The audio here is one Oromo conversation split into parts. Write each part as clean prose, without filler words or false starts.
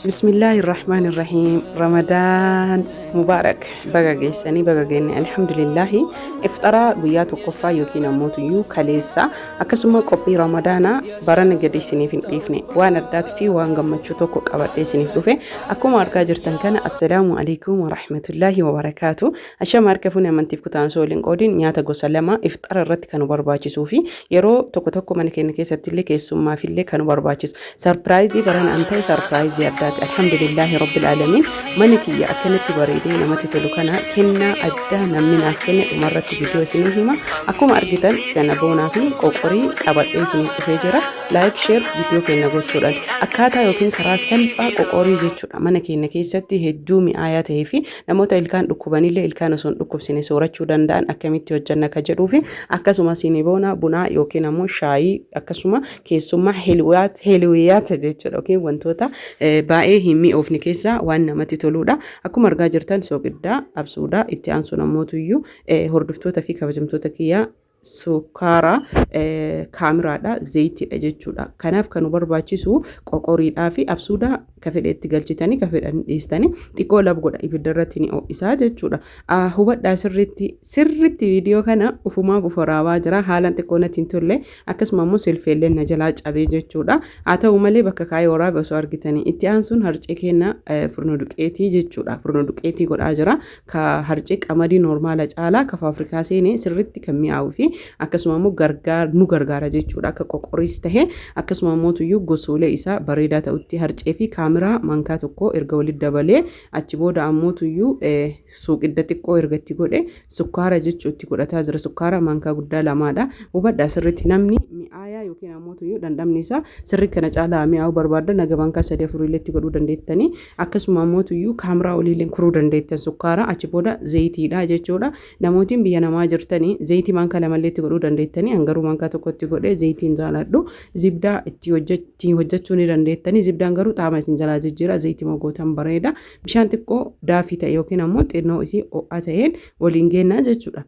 بسم الله الرحمن الرحيم رمضان مبارك بغاغيساني بغاغيني الحمد لله افترى غيات قفا يوكينا موتيو كاليسا اكسما قبي رمضان بران غديسني فين ديفني وانا دات في وان غمچو توكو قبديسني دوفه اكو اركا جرتن كان السلام عليكم ورحمه الله وبركاته اشما اركفون منتف كتان سولين قودين نياتا غسلما افترى رت كانوا برباچي صوفي يرو توكو من كين كيستلي كيسما في اللي كانوا برباچي سربرايزي بران انت سربرايزي يا الحمد لله رب العالمين منك يا أكنت بريدي لما تتلقنا كنا أدى نمنا أفكني مرة فيديو سنهما أكون أرجتن سنبونا في قري أبد سنين فجرة لايك شير فيديو كنا قطورا أكاتا يمكن كراسل قري جتورا منك إنك ستي هدومي آياته في نموت الكان ركوباني اللي الكان سون ركوب سني سورة شودان دان أكملت وجنا كجروفي أكاسوما سنبونا بنا يمكن مو شاي أكاسوما كيسوما حلويات جتورا أوكي وانتوتا baay'ee himmi ofni keessa waan namatti toludha akkuma argaa jirtan soogidda absuudha itti aansuun ammootuyyuu hordoftoota fi kabajamtoota kiyyaa sukkaara kaamiraadha zayitiidha jechuudha kanaaf kan nu barbaachisu qoqoriidhaa fi absuudha kafedheetti galchitanii kafedhan dhiistanii xiqqoo lab godha ibidda irratti ni ho'isaa jechuudha hubadhaa sirritti viidiyoo kana ufumaa bufaraawaa jira haalan xiqqoo natti hin tolle akkasuma immoo selfeelleen na jalaa cabee jechuudha haa ta'u malee bakka kaayee waraabee osoo argitanii itti aansuun harcee kenna furno duqeetii jechuudha furno duqeetii godhaa jira ka harcee qamadii normaala caalaa ka Afrikaa seenee sirritti kan mi'aawu fi akkasuma immoo gargaara jechuudha akka qoqoriis tahe akkasuma immoo tuyyuu gosoolee isaa bareedaa ta'utti harcee fi kaamiraa mankaa tokko erga walitti dabalee achi booda ammoo tuyyuu suuqidda xiqqoo ergatti godhe sukkaara jechuutti godhataa jira sukkaara mankaa guddaa lamaadha hubadhaa sirritti namni mi'aayaa yookiin ammoo tuyyuu dandamni isaa sirri kana caalaa mi'aawu barbaada naga mankaa 3-4 illeetti godhuu dandeettanii akkasuma ammoo tuyyuu kaamiraa oliileen kuruu dandeettan sukkaara achi booda zayitiidha jechuudha namootiin biyya namaa jirtanii zayitii mankaa lamalleetti godhuu dandeettanii hangaruu mankaa tokkotti godhee zayitiin jaaladhu zibdaa itti hojjechuu ni dandeettanii zibdaan garuu xaama isin jalaa jijjiira zayitii mogootan bareeda bishaan xiqqoo daafii ta'e yookiin ammoo xinnoo isii ho'aa ta'een waliin geennaa jechuudha.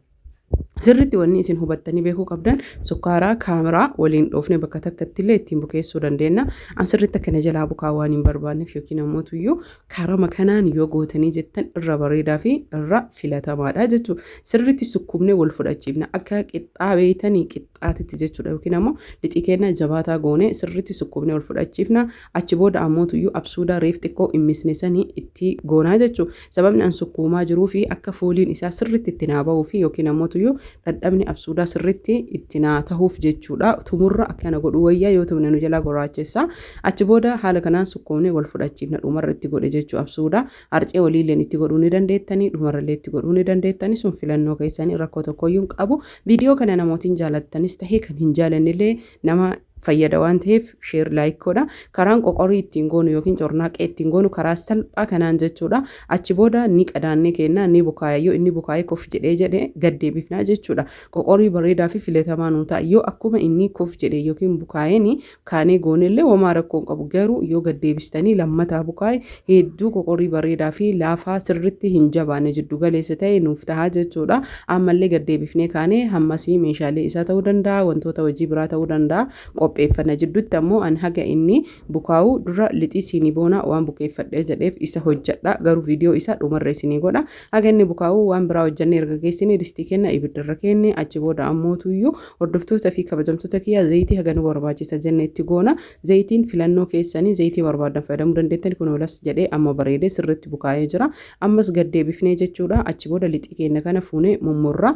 sirritti wanni isin hubattanii beekuu qabdan sukkaaraa kaamiraa waliin dhoofne bakka takkatti illee ittiin bukeessuu dandeenya an sirritti akkana jalaa bukaa waan hin barbaanneef yookiin ammoo tuyyuu karama kanaan yoo gootanii jettan irra bareedaa fi irra filatamaadha jechuudha sirritti sukkumnee wal fudhachiifna akka qixxaa beeytanii qixxaatitti jechuudha yookiin ammoo lixii keenya jabaataa goone sirritti sukkumnee wal fudhachiifna achi booda ammoo tuyyuu absuudaa reef xiqqoo immisne sanii itti goonaa jechuudha sababni an sukkuumaa jiruu fi akka fooliin isaa sirritti itti naaba'uu fi yookiin ammoo tuyyuu dadhabni absuudaa sirritti itti naa tahuuf jechuudha tumurra akkana godhu wayyaa yoo ta'u nanu jalaa goraacheessa achi booda haala kanaan sukkuumnee wal fudhachiifna dhumarra itti godhe jechuu absuudaa harcee waliileen itti godhuu ni dandeettanii dhumarrallee itti godhuu ni dandeettanii sun filannoo keessanii rakkoo tokkoyyuu hin qabu viidiyoo kana namootiin jaalattanis tahee kan hin jaalannillee nama fayyada waan ta'eef share like godha karaan qoqorii ittiin goonu yookiin cornaaqee ittiin goonu karaa salphaa kanaan jechuudha achi booda ni qadaannee kenna ni bukaayyo inni bukaayee kof jedhee gaddeebifnaa jechuudha qoqorii bareedaa fi filatamaa nuu ta'a yoo akkuma inni kof jedhee yookiin bukaayeen kaanee goonellee homaa rakkoon qabu garuu yoo gaddeebistanii lammataa bukaayee hedduu qoqorii bareedaa fi laafaa sirritti hin jabaane jiddu galeessa ta'e nuuf tahaa jechuudha ammallee gaddeebifnee kaanee hammasii meeshaalee isaa ta'uu danda'a wantoota hojii biraa ta'uu danda'a qopheeffana jidduutti ammoo an haga inni bukaa'u dura lixii siinii boona waan bukeeffadhee jedheef isa hojjedha garuu viidiyoo isaa dhumarra isinii godha haga inni bukaa'u waan biraa hojjannee erga geessine distii kenna ibiddarra kenne achi booda ammoo tuyyuu hordoftoota fi kabajamtoota kiyyaa zayitii haga nu barbaachisa jenne itti goona zayitiin filannoo keessanii zayitii barbaadan fayyadamuu dandeettan kun olas jedhee amma bareedee sirritti bukaa'ee jira ammas gaddeebifnee jechuudha achi booda lixii kenna kana fuunee mummurra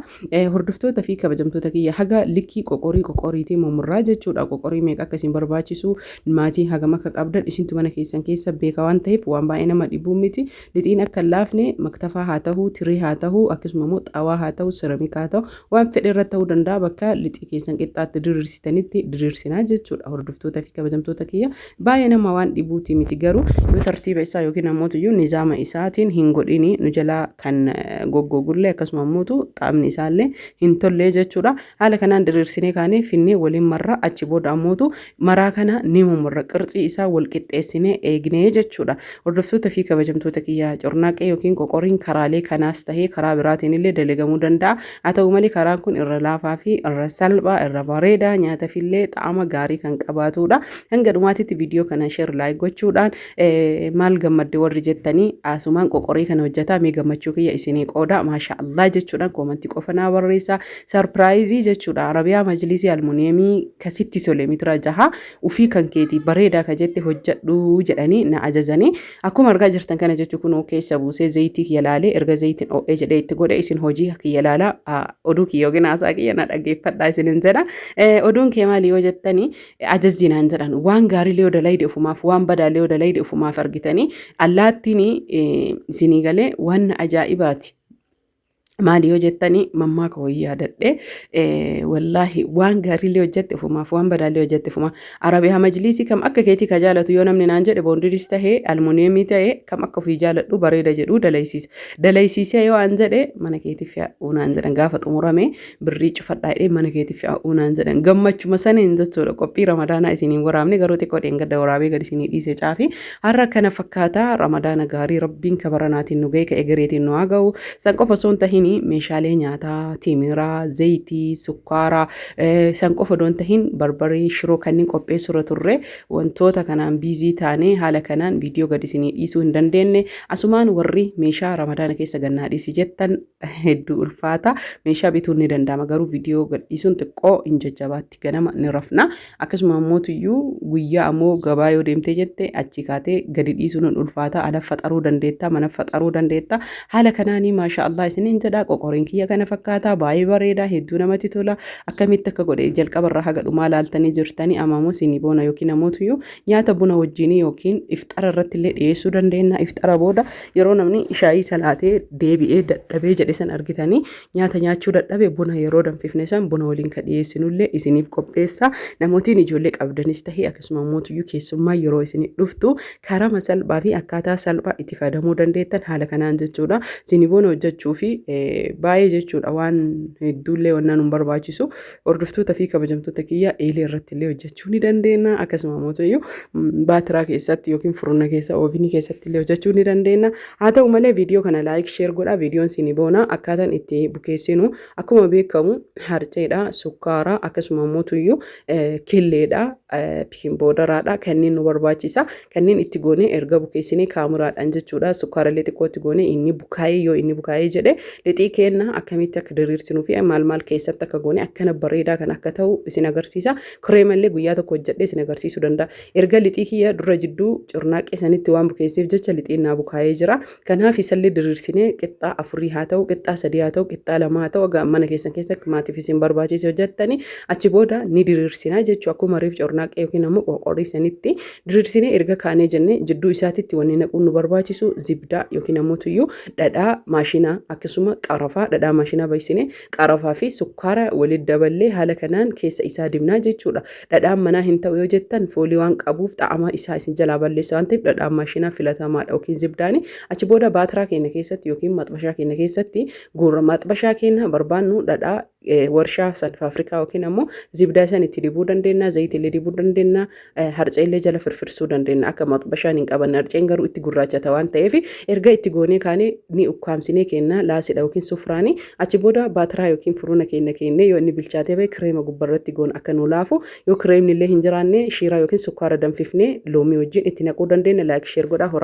hordoftoota fi kabajamtoota kiyyaa haga likii qoqoriitii mummurraa jechuudha qoqorii meeqa akkasiin barbaachisu maatii hagam akka qabdan isintu mana keessan keessa beeka waan ta'eef waan baay'ee nama dhibuu miti lixiin akka laafne maktafaa haa ta'uu tirii haa ta'uu akkasuma immoo xaawaa haa ta'uu seramika haa ta'u waan fedhe irra ta'uu danda'a bakka lixii keessan qixxaatti diriirsitanitti diriirsinaa jechuudha hordoftoota fi kabajamtoota kiyya baay'ee nama waan dhibuuti miti garuu yoo tartiiba isaa yookiin ammoo tuyyuu nizaama isaatiin hin godhini nu jalaa kan goggogullee akkasuma ammoo xaamni isaallee hin tollee jechuudha haala kanaan diriirsinee kaanee finnee waliin marra achi booda ammoo maraa kana ni mumurra qirxii isaa wal qixxeessinee eegnee jechuudha. Hordoftoota fi kabajamtoota kiyyaa cornaaqee yookiin qoqoriin karaalee kanaas tahee karaa biraatiin illee dalagamuu danda'a. Haa ta'u malee karaan kun irra laafaa fi irra salphaa irra bareedaa nyaatafillee ta'ama gaarii kan qabaatudha. Hanga dhumaatitti viidiyoo kana share like gochuudhaan maal gammadde warri jettanii asumaan qoqorii kana hojjetaa mee gammachuu kiyya isinii qooda maashaallah jechuudhaan koomantii qofa naa barreessaa. Sarpiraayizii jechuudha Arabiyaa Majlisii Almuuniyeemii kasitti tole mitira jaha ufii kan keetii bareedaa ka jette hojjedhu jedhanii na ajajanii akkuma argaa jirtan kana jechuun kun keessa buusee zayitii yalaalee erga zayitiin o'ee jedhee itti godhe isin hojii yalaalaa oduu kiyya yookiin haasaa kiyya na dhaggeeffadhaa isinin jedha. Oduun kee maali yoo jettanii ajajjiinaan jedhan waan gaarii lee odalayde ufumaaf waan badaa lee odalayde ufumaaf argitanii allaattiin isinii galee waan ajaa'ibaati. Maali yoo jettanii mammaa ka wayii yaadadhe wallaahi waan gaariilee hojjette ufumaaf waan badaallee hojjette ufumaaf Arabiyaa Majlisii kam akka keetii ka jaalatu yoo namni naan jedhe boondiris tahee almuuniyeemii tahee kam akka ofii jaaladhu bareeda jedhu dalaysiisee yoo an jedhe mana keetiif yaa'uu naan jedhan gaafa xumurame birrii cufadhaa jedhee mana keetiif yaa'uu naan jedhan gammachuma saniin jechuudha. Qophii ramadaanaa isiniin waraabne garuu xiqqoo dheengadda waraabee gadi isinii dhiisee caafi har'a kana fakkaataa ramadaana gaarii rabbiin kabaranaatiin nu ga'e ka egereetiin nu haa ga'u san qofa osoo hin tahin meeshaalee nyaataa timiraa zayitii sukkaaraa san qofa doon tahin barbarii shiroo kanneen qopheessuu turre wantoota kanaan biizii taanee haala kanaan viidiyoo gadi isinii dhiisuu hin dandeenye asumaan warri meeshaa ramadaana keessa gannaa dhiisi jettan hedduu ulfaata meeshaa bituun ni danda'ama garuu viidiyoo gadi dhiisuun xiqqoo hin jajjabaatti ganama ni rafna akkasuma mootuyyuu guyyaa ammoo gabaa yoo deemtee jette achi kaatee gadi dhiisuun ulfaata ala faxaruu dandeetta mana faxaruu dandeetta haala kanaanii maashaallah isiniin jedha. Qoqoriin kiyya kana fakkaataa baay'ee bareedaa hedduu namatti tola akkamitti akka godhe jalqabarraa haga dhumaa laaltanii jirtanii ammoo isinii boona yookiin amootuyyuu nyaata buna wajjin yookiin iftara irratti illee dhiyeessuu dandeenya. Iftara booda yeroo namni shaayii salaatee deebi'ee dadhabee jedhe san argitanii nyaata nyaachuu dadhabe buna yeroo danfifne san buna waliin ka dhiyeessinullee isiniif qopheessa. Namootiin ijoollee qabdanis tahee akkasuma amootuyyuu keessummaa yeroo isinii dhuftu karaa salphaa fi akkaataa salphaa itti fayyadamuu dandeettan haala kanaan jechuudha. Isinii boona hojjechuu fi baay'ee jechuudha waan hedduullee wannaan hin barbaachisu hordoftoota fi kabajamtoota kiyya eelee irratti illee hojjechuu ni dandeenya akkasuma mootuyyuu baatiraa keessatti yookiin furna keessa oovini keessatti illee hojjechuu ni dandeenya. Haa ta'u malee viidiyoo kana laayik sheer godhaa viidiyoon isinii boona akkaataan itti bukeessinu akkuma beekamu harceedha sukkaara akkasuma mootuyyuu killeedha pikin boodaraadha kanneen nu barbaachisa kanneen itti goonee erga bukeessinee kaamuraadhaan jechuudha sukkaara illee xiqqoo itti goonee inni bukaayee yoo inni bukaayee jedhe lixii kenna akkamitti akka diriirsinuu fi maal keessatti akka goone akkana bareedaa kan akka ta'u isin agarsiisa. Kireemallee guyyaa tokko hojjedhee isin agarsiisuu danda'a. Erga lixii kiyya dura jidduu cornaaqee sanitti waan bukeesseef jecha lixiin naa bukaayee jira. Kanaaf isallee diriirsinee qixxaa afurii haa ta'u qixxaa sadii haa ta'u qixxaa lama haa ta'u mana keessan keessatti maatiif isin barbaachise hojjettanii achi booda ni diriirsinaa jechuu akkuma reef cornaaqee yookiin ammoo qoqorii sanitti diriirsinee erga kaanee jennee jidduu isaatitti wanni naquun nu barbaachisu zibdaa yookiin ammoo tuyyuu dhadhaa maashinaa akkasuma qarafaa dhadhaa maashinaa baay'isine qarafaa fi sukkaara walitti daballee haala kanaan keessa isaa dibnaa jechuudha. Dhadhaan manaa hin ta'u yoo jettan foolii waan qabuuf xaa'ama isaa isin jalaa balleessa waan ta'eef dhadhaan maashinaa filatamaadha yookiin zibdaani achi booda baatiraa keenya keessatti yookiin maxbashaa keenya keessatti guurra maxbashaa keenya barbaannu dhadhaa warshaa South Africa yookiin ammoo zibdaa san itti dibuu dandeenya zayitillee dibuu dandeenya harceellee jala firfirsuu dandeenya akka maxbashaan hin qabanne harceen garuu itti gurraachata waan ta'eef erga itti goonee kaanee ni ukkaamsinee kenna laasidha yookiin sufraani achi booda baatiraa yookiin furuna keenya yoo inni bilchaatee bahe kireema gubbarratti goon akka nu laafu yoo kireemni illee hin jiraanne shiiraa yookiin sukkaara danfifnee loomii wajjin itti naquu dandeenya laayik sheer godhaa horaa.